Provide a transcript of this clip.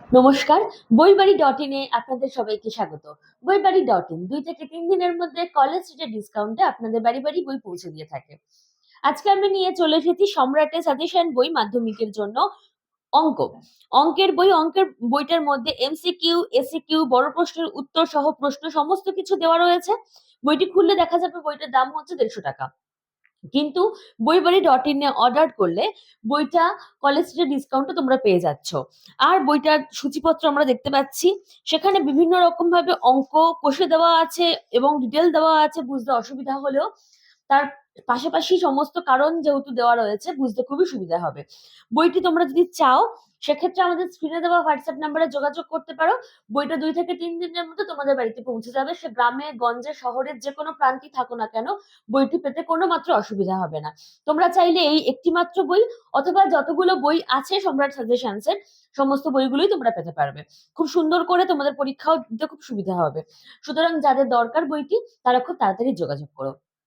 নমস্কার, বইবাড়ি.in আপনাদের সবাইকে স্বাগত। বইবাড়ি.in ২ থেকে ৩ দিনের মধ্যে কলেজ স্ট্রিটের ডিসকাউন্টে আপনাদের বাড়ি বাড়ি বই পৌঁছে দিয়ে থাকে। আজকে আমি নিয়ে চলে এসেছি সম্রাটের সাজেশন বই মাধ্যমিকের জন্য অঙ্ক। অঙ্কের বইটার মধ্যে এমসিকিউ, এসিকিউ, বড় প্রশ্নের উত্তর সহ প্রশ্ন সমস্ত কিছু দেওয়া রয়েছে। বইটি খুললে দেখা যাবে বইটার দাম হচ্ছে ১৫০ টাকা। কিন্তু বইবাড়ি.in এ অর্ডার করলে বইটা কলেজ স্ট্রিটের ডিসকাউন্টে তোমরা পেয়ে যাচ্ছ। আর বইটার সূচিপত্র আমরা দেখতে পাচ্ছি। সেখানে বিভিন্ন রকম ভাবে অঙ্ক কষে দেওয়া আছে এবং ডিটেল দেওয়া আছে, বুঝতে অসুবিধা হলেও তার পাশাপাশি সমস্ত কারণ যেহেতু দেওয়া রয়েছে, বুঝতে খুবই সুবিধা হবে। বইটি তোমরা যদি চাও সেক্ষেত্রে আমাদের স্ক্রিনে দেওয়া হোয়াটসঅ্যাপ নাম্বারে যোগাযোগ করতে পারো। বইটা ২ থেকে ৩ দিনের মধ্যে তোমাদের বাড়িতে পৌঁছে যাবে। সে গ্রামে, গঞ্জে, শহরের যেকোনো প্রান্তেই থাকো না কেন, বইটি পেতে কোনো মাত্র অসুবিধা হবে না। তোমরা চাইলে এই একটি মাত্র বই অথবা যতগুলো বই আছে সম্রাট সাজেশনস এর সমস্ত বইগুলোই তোমরা পেতে পারবে। খুব সুন্দর করে তোমাদের পরীক্ষাও দিতে খুব সুবিধা হবে। সুতরাং যাদের দরকার বইটি তারা খুব তাড়াতাড়ি যোগাযোগ করো।